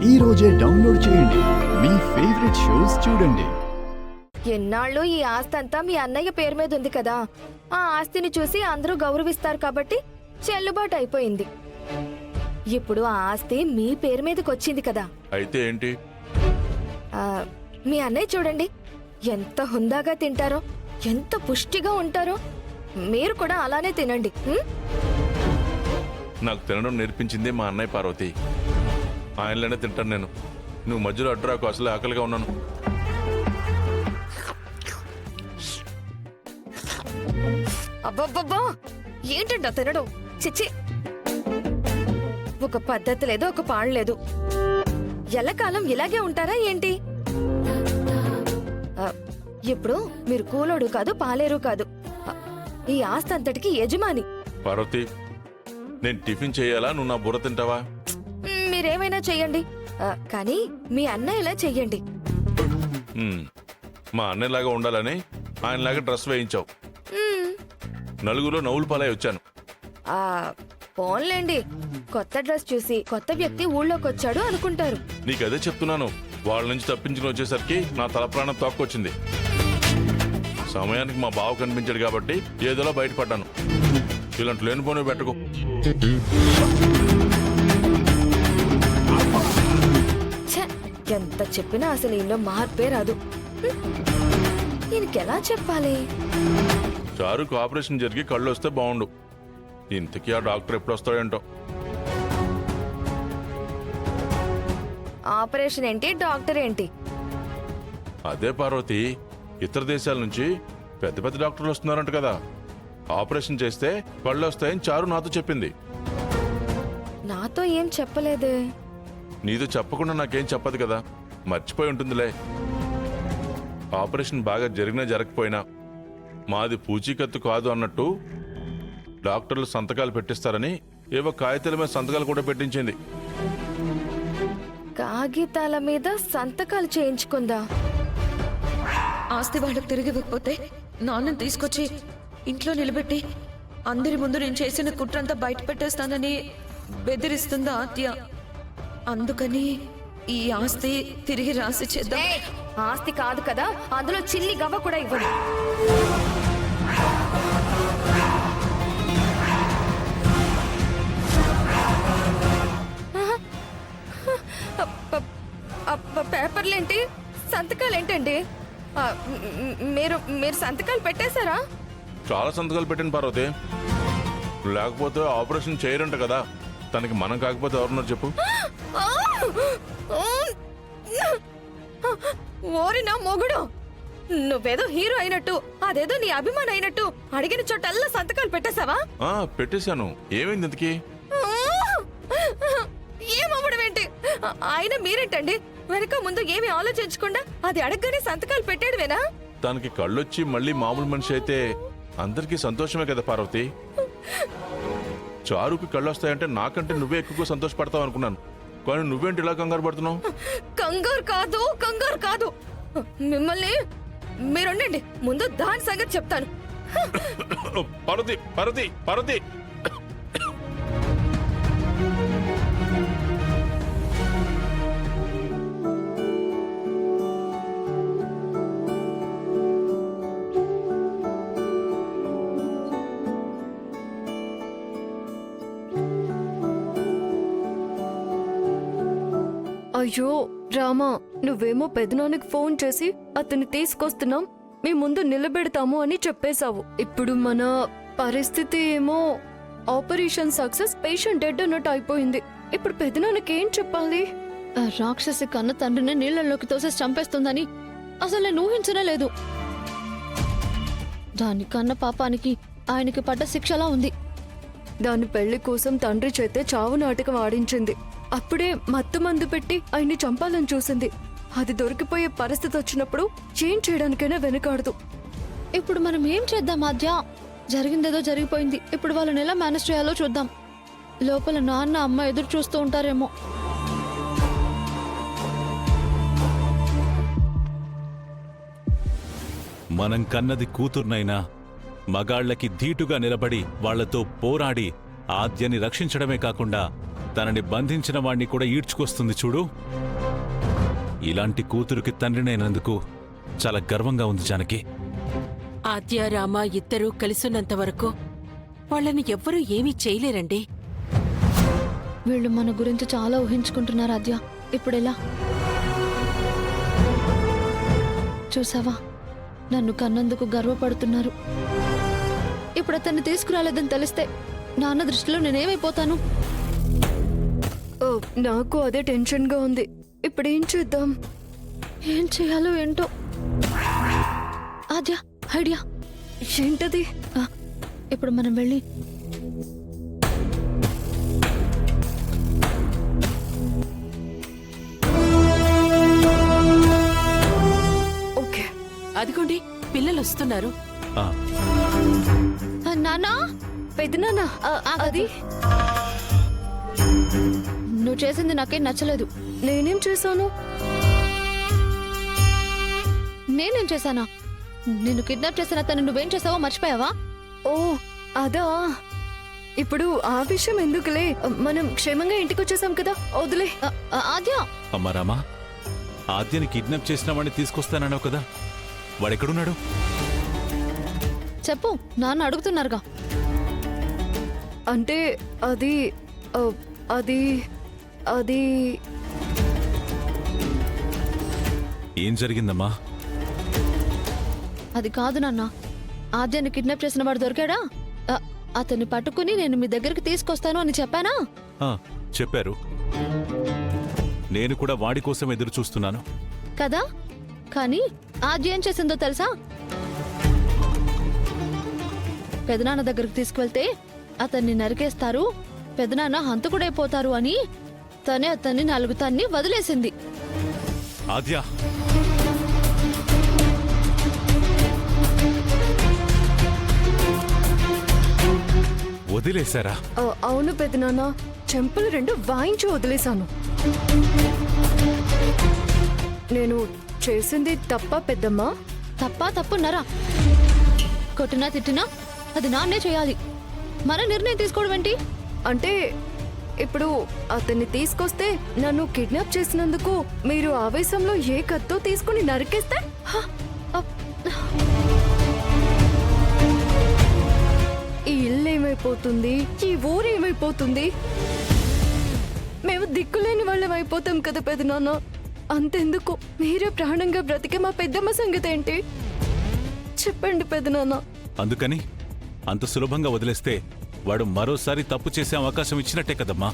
ఈ రోజే డౌన్లోడ్ చేయండి. మీ ఫేవరెట్ షోస్ చూడండి. ఎన్నాళ్ళు ఈ ఆస్తి అంతా మీ అన్నయ్య పేరు మీద ఉంది కదా, ఆ ఆస్తిని చూసి అందరూ గౌరవిస్తారు కాబట్టి చెల్లుబాటు అయిపోయింది. ఇప్పుడు ఆ ఆస్తి మీ పేరు మీదకి వచ్చింది కదా. అయితే ఏంటి? మీ అన్నయ్య చూడండి, ఎంత హుందాగా తింటారో, ఎంత పుష్టిగా ఉంటారో. మీరు కూడా అలానే తినండి. నాకు తినడం నేర్పించింది మా అన్నయ్య పార్వతి. ఆయనలోనే తింటాను నేను. నువ్వు మధ్యలో అడ్డురాకు, అసలు ఆకలిగా ఉన్నాను. అబ్బబ్బబ్బా, ఏంటంట తినడం? చిచ్చి, ఒక పద్ధతి లేదు, ఒక పాడు లేదు. ఎల్లకాలం ఇలాగే ఉంటారా ఏంటి? ఇప్పుడు మీరు కూలోడు కాదు, పాలేరు కాదు, ఈ ఆస్తి అంతటికి యజమాని. పార్వతి, నేను టిఫిన్ చేయాలా, నువ్వు నా బుర్ర తింటావా? మీరేమైనా చెయ్యండి, కానీ మీ అన్నయ్యలా చెయ్యండి. మా అన్నయ్యలాగా ఉండాలని ఆయనలాగా డ్రెస్ వేయించావు. నలుగురు నవ్వులు పాలై వచ్చాను. పోన్లేండి, కొత్త డ్రెస్ చూసి కొత్త వ్యక్తి ఊళ్ళోకి వచ్చాడు అనుకుంటారు. నీకదే చెప్తున్నాను. వాళ్ళ నుంచి తప్పించుకుని వచ్చేసరికి నా తల ప్రాణం తోక్కొచ్చింది. సమయానికి మా బావ కనిపించాడు కాబట్టి ఏదోలా బయటపడ్డాను. ఇలాంటి లేనిపోని పెట్టుకో. ఎంత చెప్పినా అసలు ఇంట్లో మార్పే రాదు. ఈయనకెలా చెప్పాలి? చారుకు ఆపరేషన్ జరిగి కళ్ళు వస్తే బాగుండు. ఇంతకీ ఆ డాక్టర్ ఎప్పుడు వస్తాడేంటో. ఆపరేషన్ ఏంటి, డాక్టర్ ఏంటి? అదే పార్వతి, ఇతర దేశాల నుంచి పెద్ద పెద్ద డాక్టర్లు వస్తున్నారంట కదా. ఆపరేషన్ చేస్తే కళ్ళు వస్తాయని చారు నాతో చెప్పింది. నాతో ఏం చెప్పలేదే. నీతో చెప్పకుండా నాకేం చెప్పదు కదా, మర్చిపోయి ఉంటుందిలే. ఆపరేషన్ బాగా జరిగినా జరగకపోయినా మాది పూచీకత్తు కాదు అన్నట్టు డాక్టర్లు సంతకాలు పెట్టిస్తారని ఏవో కాగితాల మీద సంతకాలు కూడా పెట్టించింది. కాగితాల మీద సంతకాలు చేయించుకుందా? ఆస్తి వాళ్ళకి తిరిగి ఇవ్వకపోతే నాన్నని తీసుకొచ్చి ఇంట్లో నిలబెట్టి అందరి ముందు నేను చేసిన కుట్రంతా బయట పెట్టేస్తానని బెదిరిస్తుందా ఆత్య. అందుకని ఈ ఆస్తి తిరిగి రాసి చేద్దాం. ఆస్తి కాదు కదా, అందులో చిల్లి గవ్వ కూడా ఇవ్వను. పేపర్లేంటి, సంతకాలేంటండి? మీరు సంతకాలు పెట్టేశారా? చాలా సంతకాలు పెట్టాను పార్వతి. లేకపోతే ఆపరేషన్ చేయరంట కదా. తనకి మనం కాకపోతే ఎవరున్నారు చెప్పు? ఓరి నా మొగుడు, నువ్వేదో హీరో అయినట్టు, అదేదో నీ అభిమానం అయినట్టు అడిగిన చోటల్లా సంతకాలు పెట్టేశావా? పెట్టేశాను. ఏమైంది ఇంతకీ? ఏమవ్వడం ఏంటి? ఆయన మీరేంటండి వెనక ముందు ఏమి ఆలోచించకుండా అది అడగగానే సంతకాలు పెట్టాడువేనా? తనకి కళ్ళొచ్చి మళ్ళీ మామూలు మనిషి అయితే అందరికీ సంతోషమే కదా పార్వతి. చారుకి కళ్ళు వస్తాయంటే నాకంటే నువ్వే ఎక్కువ సంతోషపడతావు అనుకున్నాను. కానీ నువ్వేంటి ఇలా కంగారు పడుతున్నావు? కంగారు కాదు. మిమ్మల్ని మీరుండండి, ముందు దాని సంగతి చెప్తాను. పార్వతి పార్వతి పార్వతి, అయ్యో రామా, నువ్వేమో పెదనానికి ఫోన్ చేసి అతన్ని తీసుకొస్తున్నాం, మీ ముందు నిలబెడతాము అని చెప్పేశావు. ఇప్పుడు మన పరిస్థితి ఏమో ఆపరేషన్ సక్సెస్, పేషెంట్ డెడ్ అన్నట్టు అయిపోయింది. ఇప్పుడు పెదనానికి ఏం చెప్పాలి? రాక్షసి కన్న తండ్రిని నీళ్లలోకి తోసేసి చంపేస్తుందని అసలు నేను ఊహించనే లేదు. దాని కన్న పాపానికి ఆయనకి పడ్డ శిక్షలా ఉంది. దాని పెళ్లి కోసం తండ్రి చేతే చావు నాటకం ఆడించింది. అప్పుడే మత్తు మందు పెట్టి ఆయన్ని చంపాలని చూసింది. అది దొరికిపోయే పరిస్థితి వచ్చినప్పుడు ఏం చేయడానికైనా వెనుకాడదు. ఇప్పుడు మనం ఏం చేద్దాం ఆద్య? జరిగిందేదో జరిగిపోయింది. ఇప్పుడు వాళ్ళని ఎలా మేనేజ్ చేయాలో చూద్దాం. లోపల నాన్న అమ్మ ఎదురు చూస్తూ ఉంటారేమో. మనం కన్నది కూతుర్నైనా మగాళ్లకి ధీటుగా నిలబడి వాళ్లతో పోరాడి ఆద్యని రక్షించడమే కాకుండా తనని బంధించిన వాణ్ణి కూడా ఈడ్చుకొస్తుంది చూడు. ఇలాంటి కూతురికి తండ్రినైనందుకు చాలా గర్వంగా ఉంది జానకి. ఆద్య రామ ఇద్దరూ కలిసున్నంత వరకు వాళ్ళని ఎవ్వరూ ఏమీ చేయలేరండి. వీళ్ళు మన గురించి చాలా ఊహించుకుంటున్నారు ఆద్య. ఇప్పుడెలా? చూసావా, నన్ను కన్నందుకు గర్వపడుతున్నారు. ఇప్పుడు అతన్ని తీసుకురాలేదని తెలిస్తే నాన్న దృష్టిలో నేనేమైపోతాను? ఓ, నాకు అదే టెన్షన్గా ఉంది. ఇప్పుడేం చేద్దాం? ఏం చేయాలో ఏంటో. ఆద్య, ఐడియా. ఏంటది? ఆ, ఇప్పుడు మనం వెళ్ళి ఓకే. అదిగోండి పిల్లలు వస్తున్నారు. ఆ, నానా, పెద్దనాన్న, అది నువ్వు చేసింది నాకేం నచ్చలేదు. నేనేం చేశాను? నేనేం చేశానా? నిన్ను కిడ్నాప్ చేసిన అతను నువ్వేం చేసావో మర్చిపోయావా? ఓ, అదా. ఇప్పుడు ఆ విషయం ఎందుకులే, మనం క్షేమంగా ఇంటికి వచ్చేసాం కదా, వదిలే. ఆద్య, అమ్మా రామా, ఆద్యని కిడ్నాప్ చేసిన వాడిని తీసుకొస్తానన్నావు కదా, వాడెక్కడున్నాడు? చెప్పు, నాన్న అడుగుతున్నారుగా. అంటే అది అది అది ఏం జరిగిందమ్మా? అది కాదు నాన్న, ఆద్యాన్ని కిడ్నాప్ చేసిన వాడు దొరికాడా? అతన్ని పట్టుకుని నేను మీ దగ్గరికి తీసుకొస్తాను అని చెప్పానా? ఆ, చెప్పారు. నేను కూడా వాడి కోసం ఎదురు చూస్తున్నాను. కదా, కానీ ఆద్య ఏం చేసిందో తెలుసా? పెదనాన్న దగ్గరికి తీసుకువెళ్తే అతన్ని నరికేస్తారు, పెదనాన్న హంతకుడైపోతారు అని తనే అతన్ని 4 తన్ని వదిలేసింది. ఆద్య, వదిలేశారా? అవును పెద్దనాన్న, చెంపలు 2 వాయించి వదిలేశాను. నేను చేసింది తప్ప పెద్దమ్మా? తప్పున్నారా? కొట్టినా తిట్టినా అది నాన్నే చేయాలి. మన నిర్ణయం తీసుకోవడం ఏంటి? అంటే ఇప్పుడు అతన్ని తీసుకొస్తే నన్ను కిడ్నాప్ చేసినందుకు మీరు ఆవేశంలో ఏ కత్తో తీసుకుని నరికేస్తే ఈ ఇల్లు ఏమైపోతుంది, ఈ ఊరు ఏమైపోతుంది? మేము దిక్కులేని వాళ్ళం అయిపోతాం కదా పెదనాన్న. అంతెందుకు, మీరే ప్రాణంగా బ్రతికే మా పెద్దమ్మ సంగతి ఏంటి చెప్పండి పెదనాన్న. అందుకని అంత సులభంగా వదిలేస్తే వాడు మరోసారి తప్పు చేసే అవకాశం ఇచ్చినట్టే కదమ్మా.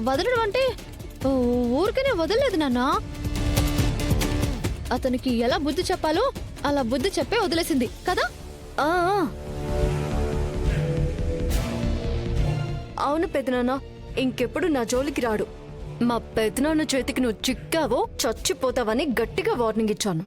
వదలడం అంటే ఊరికనే వదలలేదు నాన్న. అతనికి ఎలా బుద్ధి చెప్పాలో అలా బుద్ధి చెప్పే వదిలేసింది కదా. అవును పెదనాన్న, ఇంకెప్పుడు నా జోలికి రాడు. మా పెదనాన్న చేతికి నువ్వు చిక్కావో చచ్చిపోతావని గట్టిగా వార్నింగ్ ఇచ్చాను.